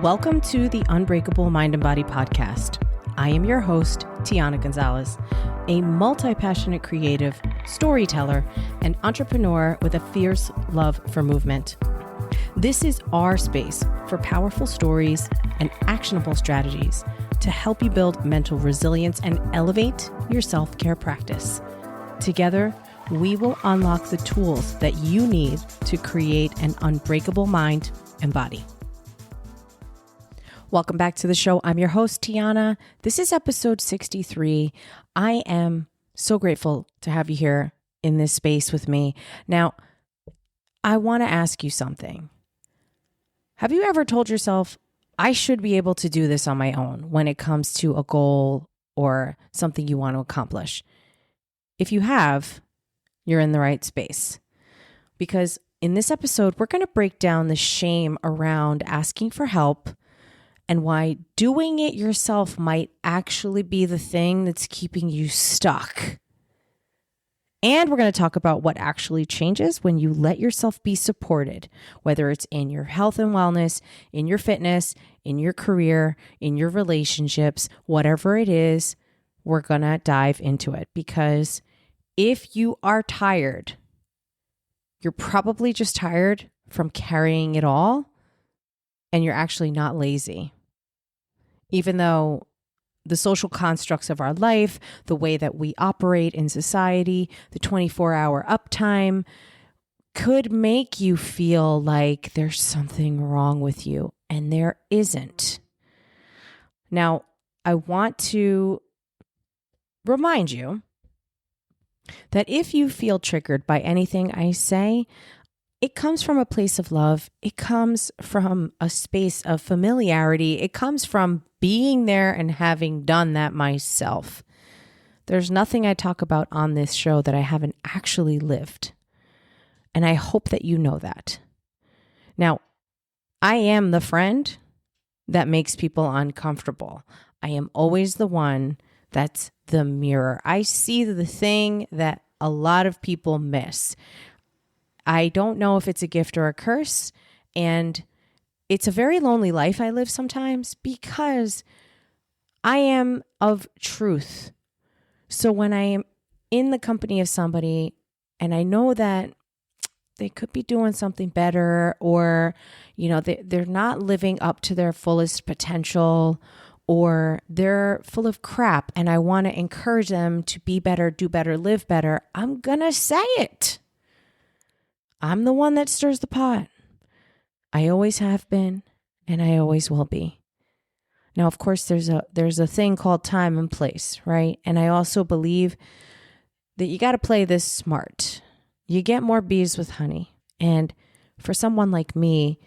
Welcome to the Unbreakable Mind and Body podcast. I am your host, Tiana Gonzalez, a multi-passionate creative, storyteller, and entrepreneur with a fierce love for movement. This is our space for powerful stories and actionable strategies to help you build mental resilience and elevate your self-care practice. Together, we will unlock the tools that you need to create an unbreakable mind and body. Welcome back to the show. I'm your host, Tiana. This is episode 63. I am so grateful to have you here in this space with me. Now, I want to ask you something. Have you ever told yourself, I should be able to do this on my own when it comes to a goal or something you want to accomplish? If you have, you're in the right space. Because in this episode, we're going to break down the shame around asking for help and why doing it yourself might actually be the thing that's keeping you stuck. And we're going to talk about what actually changes when you let yourself be supported, whether it's in your health and wellness, in your fitness, in your career, in your relationships, whatever it is, we're going to dive into it. Because if you are tired, you're probably just tired from carrying it all, and you're actually not lazy. Even though the social constructs of our life, the way that we operate in society, the 24-hour uptime could make you feel like there's something wrong with you, and there isn't. Now, I want to remind you that if you feel triggered by anything I say, it comes from a place of love. It comes from a space of familiarity. It comes from being there and having done that myself. There's nothing I talk about on this show that I haven't actually lived. And I hope that you know that. Now, I am the friend that makes people uncomfortable. I am always the one that's the mirror. I see the thing that a lot of people miss. I don't know if it's a gift or a curse, and it's a very lonely life I live sometimes because I am of truth. So when I am in the company of somebody and I know that they could be doing something better, or, they're not living up to their fullest potential, or they're full of crap, and I want to encourage them to be better, do better, live better, I'm going to say it. I'm the one that stirs the pot. I always have been, and I always will be. Now, of course, there's a thing called time and place, right? And I also believe that you got to play this smart. You get more bees with honey. And for someone like me,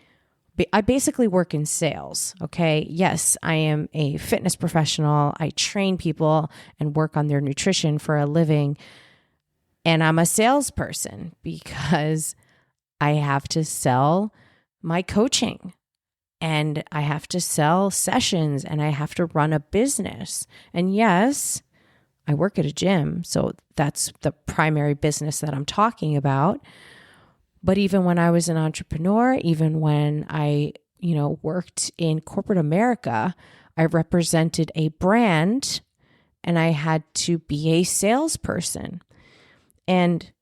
I basically work in sales, okay? Yes, I am a fitness professional. I train people and work on their nutrition for a living. And I'm a salesperson because I have to sell my coaching, and I have to sell sessions, and I have to run a business. And yes, I work at a gym, so that's the primary business that I'm talking about. But even when I was an entrepreneur, even when I, worked in corporate America, I represented a brand and I had to be a salesperson. And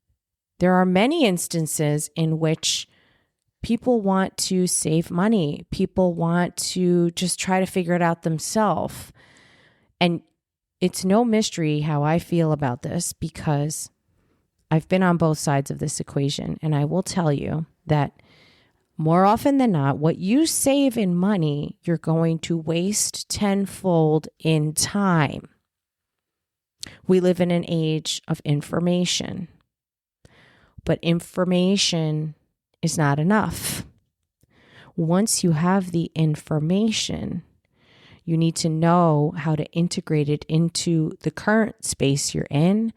there are many instances in which people want to save money. People want to just try to figure it out themselves. And it's no mystery how I feel about this because I've been on both sides of this equation. And I will tell you that more often than not, what you save in money, you're going to waste tenfold in time. We live in an age of information. But information is not enough. Once you have the information, you need to know how to integrate it into the current space you're in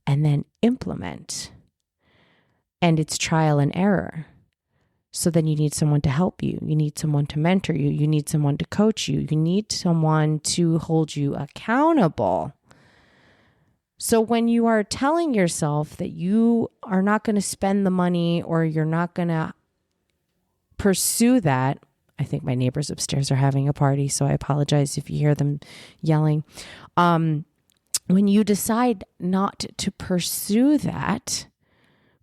and then implement. And it's trial and error. So then you need someone to help you. You need someone to mentor you. You need someone to coach you. You need someone to hold you accountable. So when you are telling yourself that you are not going to spend the money or you're not going to pursue that, I think my neighbors upstairs are having a party, so I apologize if you hear them yelling. When you decide not to pursue that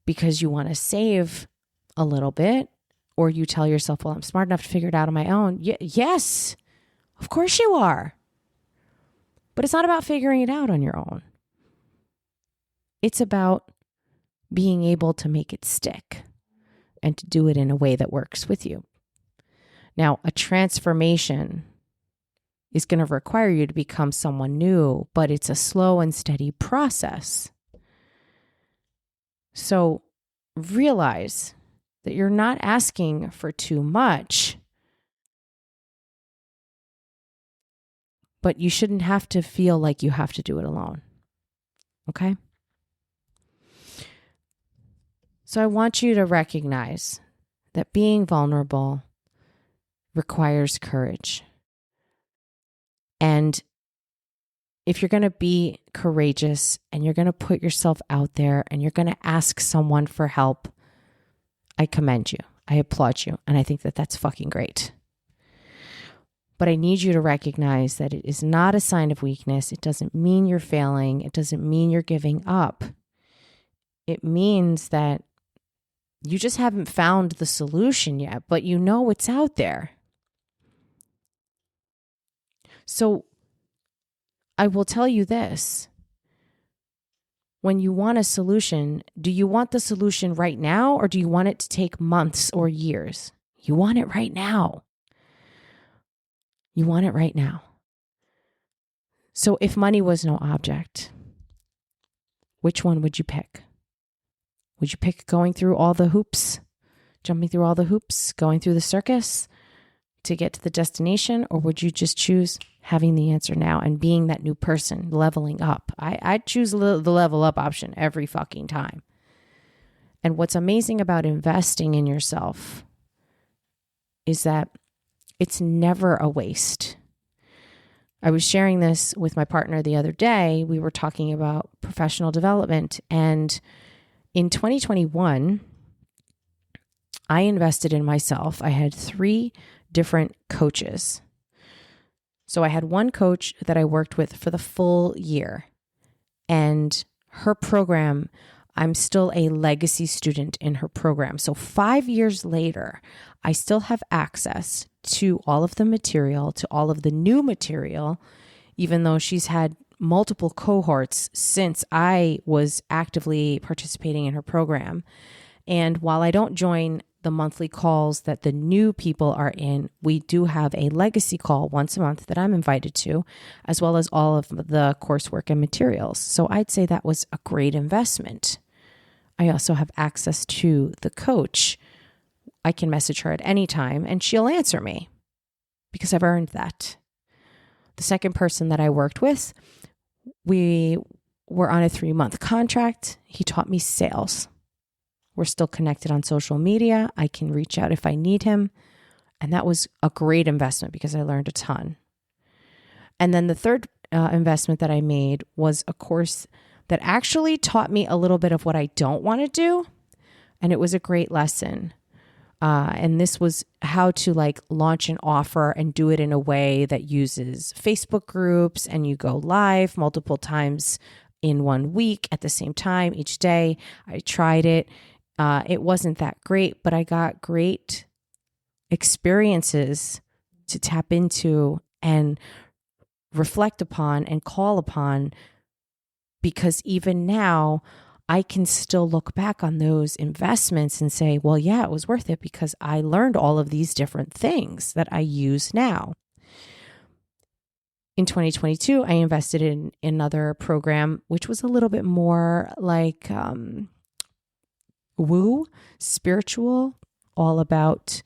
because you want to save a little bit, or you tell yourself, well, I'm smart enough to figure it out on my own. Yes, of course you are. But it's not about figuring it out on your own. It's about being able to make it stick and to do it in a way that works with you. Now, a transformation is going to require you to become someone new, but it's a slow and steady process. So realize that you're not asking for too much, but you shouldn't have to feel like you have to do it alone. Okay? So I want you to recognize that being vulnerable requires courage. And if you're going to be courageous and you're going to put yourself out there and you're going to ask someone for help, I commend you. I applaud you. And I think that that's fucking great. But I need you to recognize that it is not a sign of weakness. It doesn't mean you're failing. It doesn't mean you're giving up. It means that you just haven't found the solution yet, but you know it's out there. So I will tell you this. When you want a solution, do you want the solution right now, or do you want it to take months or years? You want it right now. You want it right now. So if money was no object, which one would you pick? Would you pick going through all the hoops, jumping through all the hoops, going through the circus to get to the destination? Or would you just choose having the answer now and being that new person, leveling up? I'd choose the level up option every fucking time. And what's amazing about investing in yourself is that it's never a waste. I was sharing this with my partner the other day. We were talking about professional development, and in 2021, I invested in myself. I had 3 different coaches. So I had one coach that I worked with for the full year, and her program, I'm still a legacy student in her program. So 5 years later, I still have access to all of the material, to all of the new material, even though she's had multiple cohorts since I was actively participating in her program. And while I don't join the monthly calls that the new people are in, we do have a legacy call once a month that I'm invited to, as well as all of the coursework and materials. So I'd say that was a great investment. I also have access to the coach. I can message her at any time and she'll answer me because I've earned that. The second person that I worked with, we were on a 3-month contract. He taught me sales. We're still connected on social media. I can reach out if I need him. And that was a great investment because I learned a ton. And then the third investment that I made was a course that actually taught me a little bit of what I don't want to do. And it was a great lesson. And this was how to launch an offer and do it in a way that uses Facebook groups, and you go live multiple times in 1 week at the same time each day. I tried it. It wasn't that great, but I got great experiences to tap into and reflect upon and call upon, because even now I can still look back on those investments and say, well, yeah, it was worth it because I learned all of these different things that I use now. In 2022, I invested in another program, which was a little bit more like woo, spiritual, all about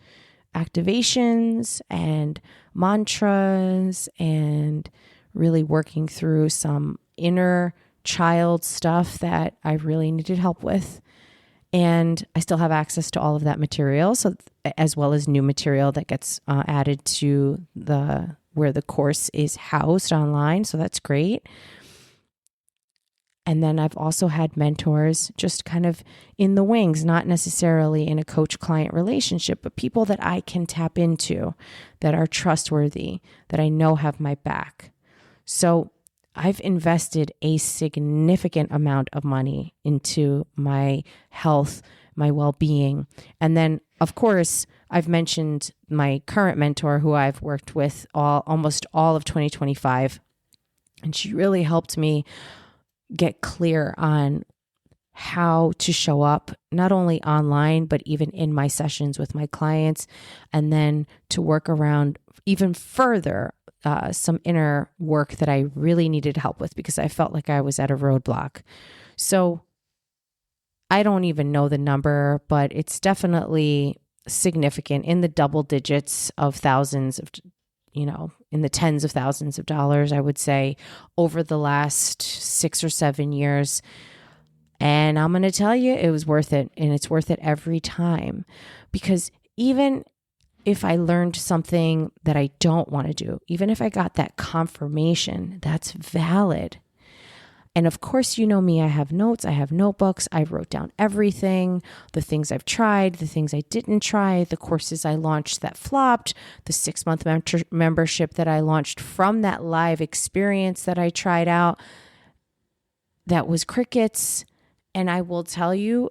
activations and mantras and really working through some inner child stuff that I really needed help with. And I still have access to all of that material, so as well as new material that gets added to where the course is housed online. So that's great. And then I've also had mentors just kind of in the wings, not necessarily in a coach-client relationship, but people that I can tap into that are trustworthy, that I know have my back. So I've invested a significant amount of money into my health, my well-being. And then, of course, I've mentioned my current mentor who I've worked with almost all of 2025. And she really helped me get clear on how to show up, not only online, but even in my sessions with my clients, and then to work around even further some inner work that I really needed help with because I felt like I was at a roadblock. So I don't even know the number, but it's definitely significant, in the double digits of thousands of, in the tens of thousands of dollars, I would say, over the last 6 or 7 years. And I'm going to tell you, it was worth it. And it's worth it every time, because even if I learned something that I don't want to do, even if I got that confirmation, that's valid. And of course, you know me, I have notes, I have notebooks, I wrote down everything, the things I've tried, the things I didn't try, the courses I launched that flopped, the 6-month membership that I launched from that live experience that I tried out that was crickets. And I will tell you,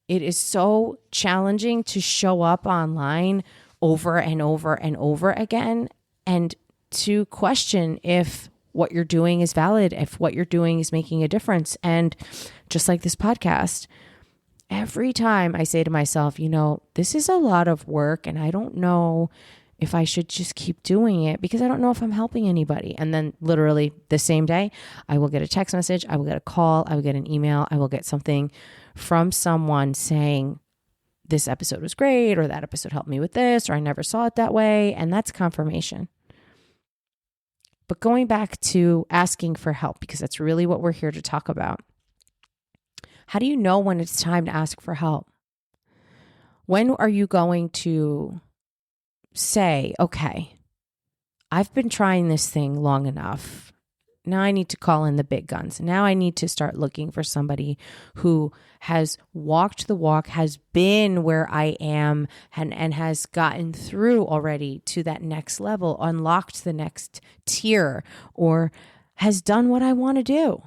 it is so challenging to show up online over and over and over again and to question if what you're doing is valid, if what you're doing is making a difference. And just like this podcast, every time I say to myself, this is a lot of work and I don't know if I should just keep doing it because I don't know if I'm helping anybody. And then literally the same day, I will get a text message, I will get a call, I will get an email, I will get something from someone saying, this episode was great, or that episode helped me with this, or I never saw it that way. And that's confirmation. But going back to asking for help, because that's really what we're here to talk about. How do you know when it's time to ask for help? When are you going to say, okay, I've been trying this thing long enough. Now I need to call in the big guns. Now I need to start looking for somebody who has walked the walk, has been where I am, and has gotten through already to that next level, unlocked the next tier, or has done what I want to do.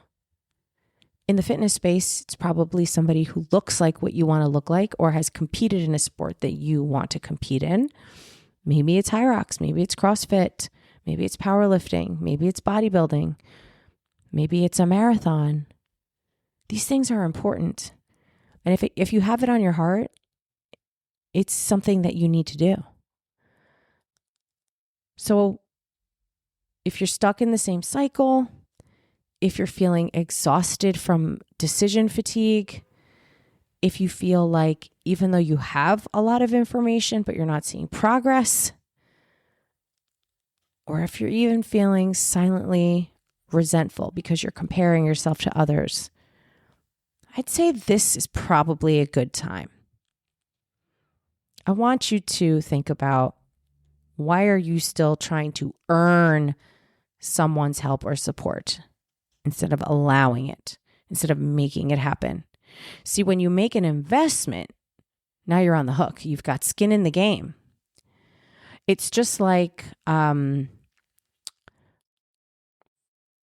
In the fitness space, it's probably somebody who looks like what you want to look like or has competed in a sport that you want to compete in. Maybe it's high rocks, maybe it's CrossFit, maybe it's powerlifting, maybe it's bodybuilding, maybe it's a marathon. These things are important. And if you have it on your heart, it's something that you need to do. So if you're stuck in the same cycle, if you're feeling exhausted from decision fatigue, if you feel like even though you have a lot of information, but you're not seeing progress, or if you're even feeling silently resentful because you're comparing yourself to others, I'd say this is probably a good time. I want you to think about, why are you still trying to earn someone's help or support instead of allowing it, instead of making it happen? See, when you make an investment, now you're on the hook. You've got skin in the game. It's just like,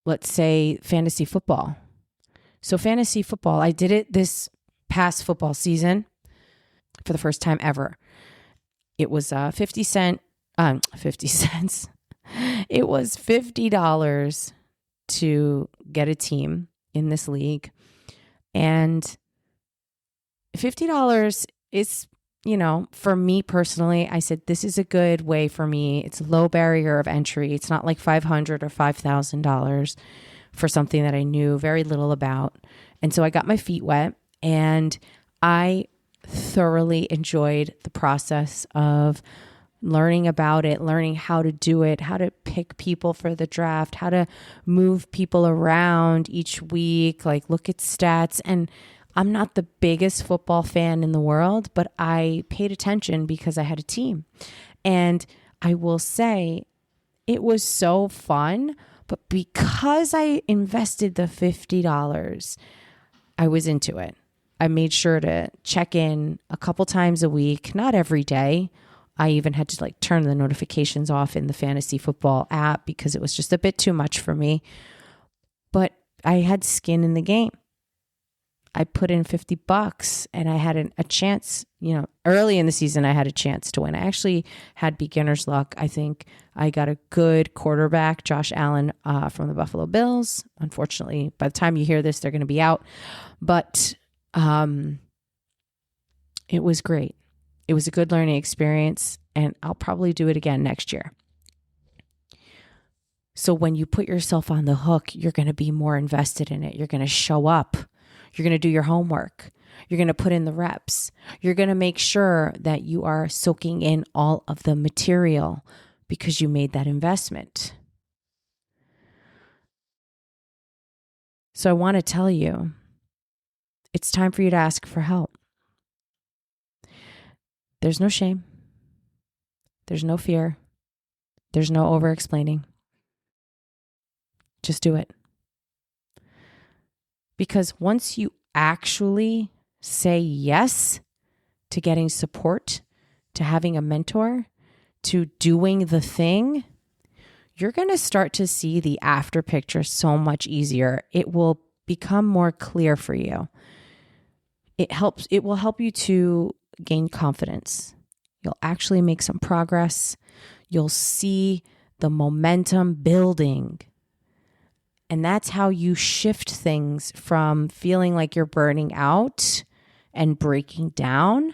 let's say fantasy football. So fantasy football, I did it this past football season for the first time ever. It was 50 cents. It was $50 to get a team in this league. And $50 is, for me personally, I said, this is a good way for me. It's a low barrier of entry. It's not like $500 or $5,000 for something that I knew very little about. And so I got my feet wet, and I thoroughly enjoyed the process of learning about it, learning how to do it, how to pick people for the draft, how to move people around each week, like look at stats. And I'm not the biggest football fan in the world, but I paid attention because I had a team. And I will say it was so fun, But because I invested the $50, I was into it. I made sure to check in a couple times a week, not every day. I even had to turn the notifications off in the fantasy football app because it was just a bit too much for me. But I had skin in the game. I put in $50 and I had a chance, early in the season, I had a chance to win. I actually had beginner's luck. I think I got a good quarterback, Josh Allen, from the Buffalo Bills. Unfortunately, by the time you hear this, they're going to be out. But it was great. It was a good learning experience, and I'll probably do it again next year. So when you put yourself on the hook, you're going to be more invested in it. You're going to show up. You're going to do your homework. You're going to put in the reps. You're going to make sure that you are soaking in all of the material because you made that investment. So I want to tell you, it's time for you to ask for help. There's no shame. There's no fear. There's no over-explaining. Just do it. Because once you actually say yes to getting support, to having a mentor, to doing the thing, you're going to start to see the after picture so much easier. It will become more clear for you. It will help you to gain confidence. You'll actually make some progress. You'll see the momentum building. And that's how you shift things from feeling like you're burning out and breaking down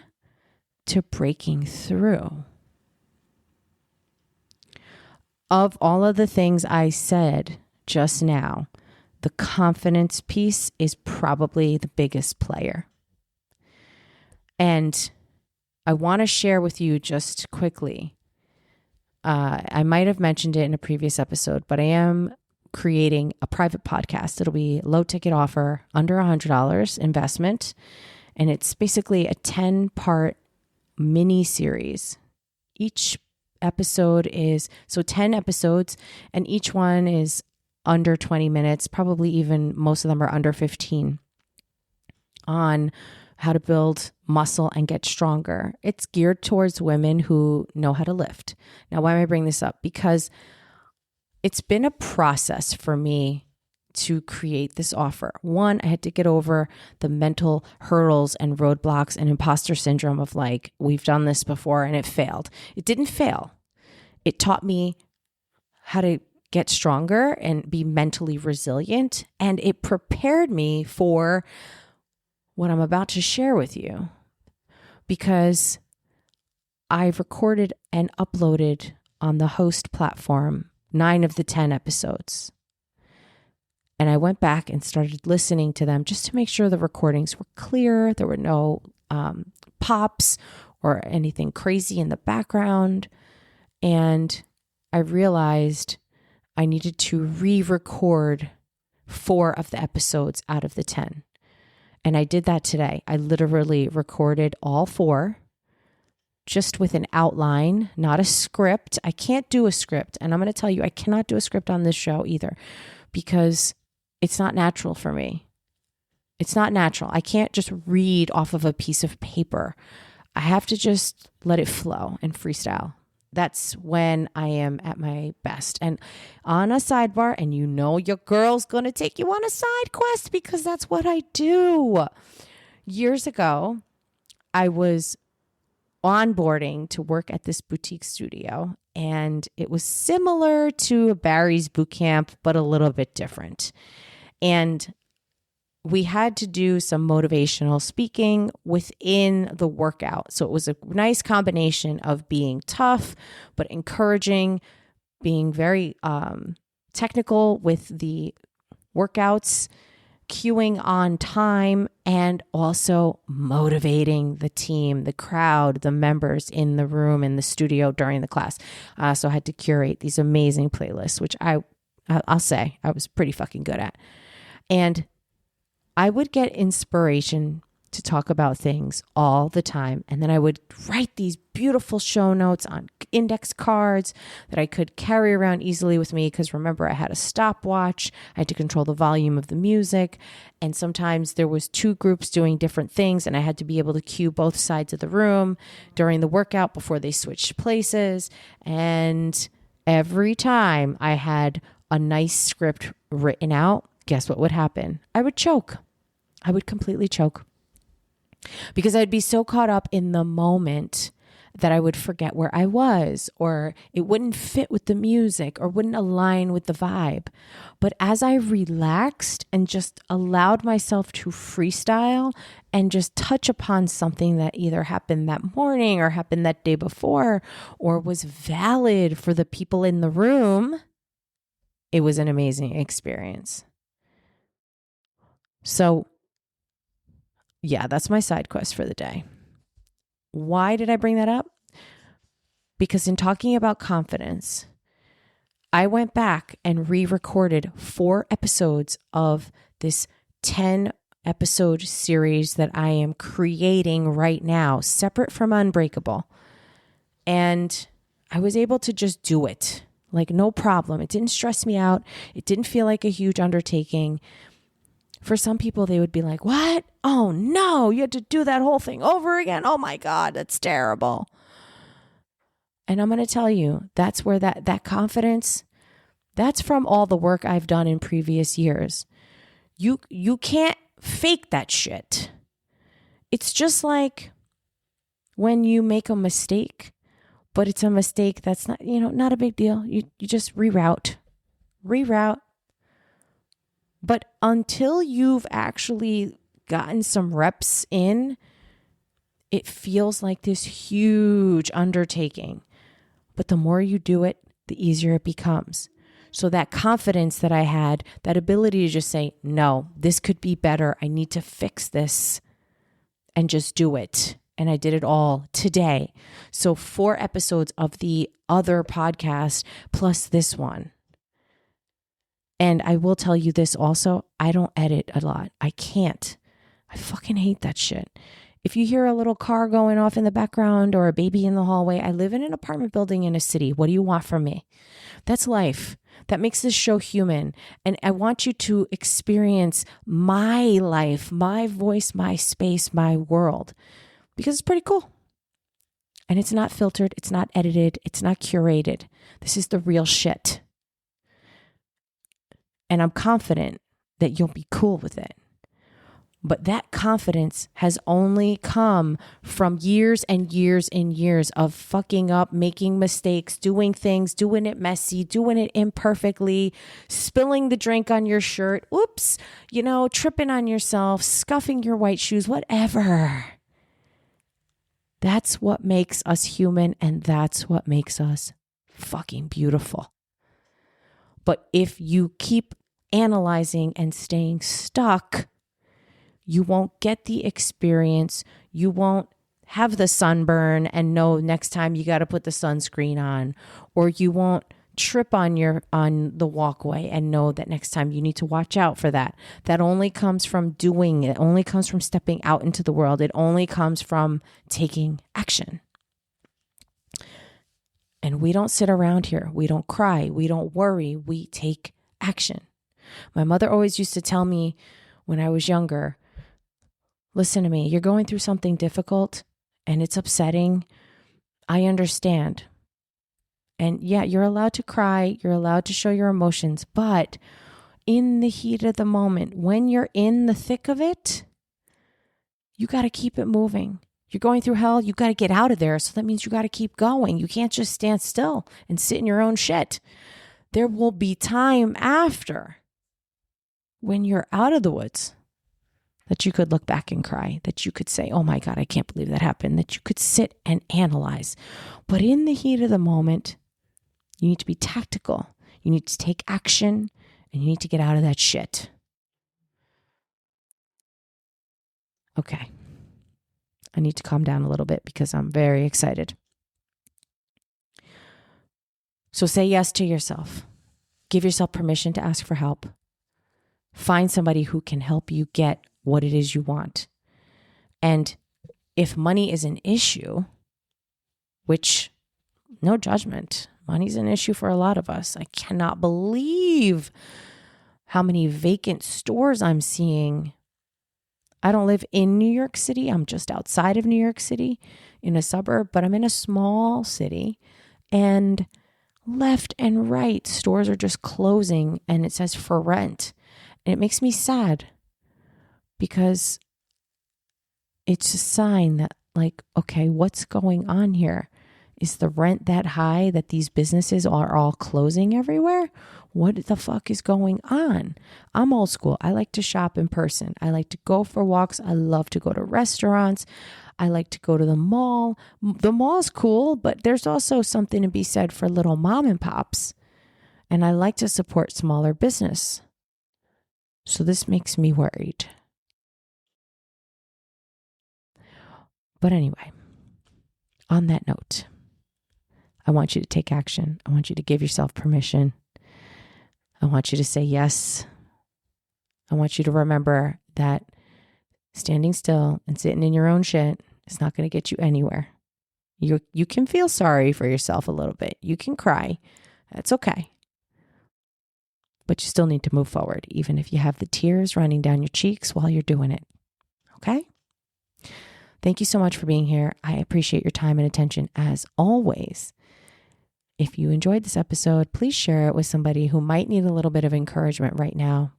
to breaking through. Of all of the things I said just now, the confidence piece is probably the biggest player. And I want to share with you just quickly. I might have mentioned it in a previous episode, but I am creating a private podcast. It'll be low ticket offer, under $100 investment. And it's basically a 10-part mini series. Each episode is 10 episodes, and each one is under 20 minutes, probably even most of them are under 15, on how to build muscle and get stronger. It's geared towards women who know how to lift. Now, why am I bringing this up? Because it's been a process for me to create this offer. One, I had to get over the mental hurdles and roadblocks and imposter syndrome of we've done this before and it failed. It didn't fail. It taught me how to get stronger and be mentally resilient. And it prepared me for what I'm about to share with you, because I've recorded and uploaded on the host platform 9 of the 10 episodes. And I went back and started listening to them just to make sure the recordings were clear. There were no pops or anything crazy in the background. And I realized I needed to re-record 4 of the episodes out of the 10. And I did that today. I literally recorded all 4 just with an outline, not a script. I can't do a script. And I'm going to tell you, I cannot do a script on this show either, because it's not natural for me. It's not natural. I can't just read off of a piece of paper. I have to just let it flow and freestyle. That's when I am at my best. And on a sidebar, and your girl's going to take you on a side quest, because that's what I do. Years ago, I was onboarding to work at this boutique studio, and it was similar to a Barry's boot camp, but a little bit different. And we had to do some motivational speaking within the workout. So it was a nice combination of being tough, but encouraging, being very technical with the workouts, cueing on time, and also motivating the team, the crowd, the members in the room, in the studio during the class. So I had to curate these amazing playlists, which I'll say I was pretty fucking good at. And I would get inspiration to talk about things all the time. And then I would write these beautiful show notes on index cards that I could carry around easily with me. Because remember, I had a stopwatch. I had to control the volume of the music. And sometimes there was two groups doing different things, and I had to be able to cue both sides of the room during the workout before they switched places. And every time I had a nice script written out, guess what would happen? I would choke. I would completely choke. Because I'd be so caught up in the moment that I would forget where I was, or it wouldn't fit with the music or wouldn't align with the vibe. But as I relaxed and just allowed myself to freestyle and just touch upon something that either happened that morning or happened that day before or was valid for the people in the room, it was an amazing experience. So yeah, that's my side quest for the day. Why did I bring that up? Because in talking about confidence, I went back and re-recorded 4 episodes of this 10-episode series that I am creating right now, separate from Unbreakable. And I was able to just do it, like no problem. It didn't stress me out. It didn't feel like a huge undertaking. For some people, they would be like, what? Oh no, you had to do that whole thing over again? Oh my God, that's terrible. And I'm going to tell you, that's where that confidence, that's from all the work I've done in previous years. You can't fake that shit. It's just like when you make a mistake, but it's a mistake that's not, not a big deal. You just reroute. But until you've actually gotten some reps in, it feels like this huge undertaking. But the more you do it, the easier it becomes. So that confidence that I had, that ability to just say, no, this could be better. I need to fix this and just do it. And I did it all today. So 4 episodes of the other podcast plus this one. And I will tell you this also, I don't edit a lot. I can't. I fucking hate that shit. If you hear a little car going off in the background or a baby in the hallway, I live in an apartment building in a city. What do you want from me? That's life. That makes this show human. And I want you to experience my life, my voice, my space, my world, because it's pretty cool. And it's not filtered. It's not edited. It's not curated. This is the real shit. And I'm confident that you'll be cool with it. But that confidence has only come from years and years and years of fucking up, making mistakes, doing things, doing it messy, doing it imperfectly, spilling the drink on your shirt, oops, tripping on yourself, scuffing your white shoes, whatever. That's what makes us human, and that's what makes us fucking beautiful. But if you keep analyzing and staying stuck, you won't get the experience. You won't have the sunburn and know next time you got to put the sunscreen on, or you won't trip on the walkway and know that next time you need to watch out for that. That only comes from doing it. Only comes from stepping out into the world. It only comes from taking action. And we don't sit around here. We don't cry. We don't worry. We take action. My mother always used to tell me when I was younger, listen to me, you're going through something difficult and it's upsetting. I understand. And yeah, you're allowed to cry. You're allowed to show your emotions. But in the heat of the moment, when you're in the thick of it, you got to keep it moving. You're going through hell, you got to get out of there. So that means you got to keep going. You can't just stand still and sit in your own shit. There will be time after, when you're out of the woods, that you could look back and cry, that you could say, oh my God, I can't believe that happened, that you could sit and analyze. But in the heat of the moment, you need to be tactical. You need to take action, and you need to get out of that shit. Okay. I need to calm down a little bit because I'm very excited. So say yes to yourself. Give yourself permission to ask for help. Find somebody who can help you get what it is you want. And if money is an issue, which no judgment, money's an issue for a lot of us. I cannot believe how many vacant stores I'm seeing. I don't live in New York City. I'm just outside of New York City in a suburb, but I'm in a small city, and left and right stores are just closing and it says for rent. And it makes me sad because it's a sign that, like, okay, what's going on here? Is the rent that high that these businesses are all closing everywhere? What the fuck is going on? I'm old school. I like to shop in person. I like to go for walks. I love to go to restaurants. I like to go to the mall. The mall's cool, but there's also something to be said for little mom and pops. And I like to support smaller business. So this makes me worried. But anyway, on that note, I want you to take action. I want you to give yourself permission. I want you to say yes. I want you to remember that standing still and sitting in your own shit is not going to get you anywhere. You can feel sorry for yourself a little bit. You can cry. That's okay. But you still need to move forward, even if you have the tears running down your cheeks while you're doing it. Okay? Thank you so much for being here. I appreciate your time and attention as always. If you enjoyed this episode, please share it with somebody who might need a little bit of encouragement right now,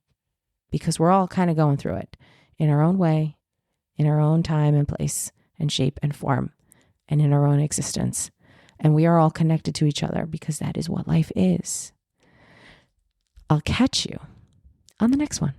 because we're all kind of going through it in our own way, in our own time and place and shape and form, and in our own existence. And we are all connected to each other because that is what life is. I'll catch you on the next one.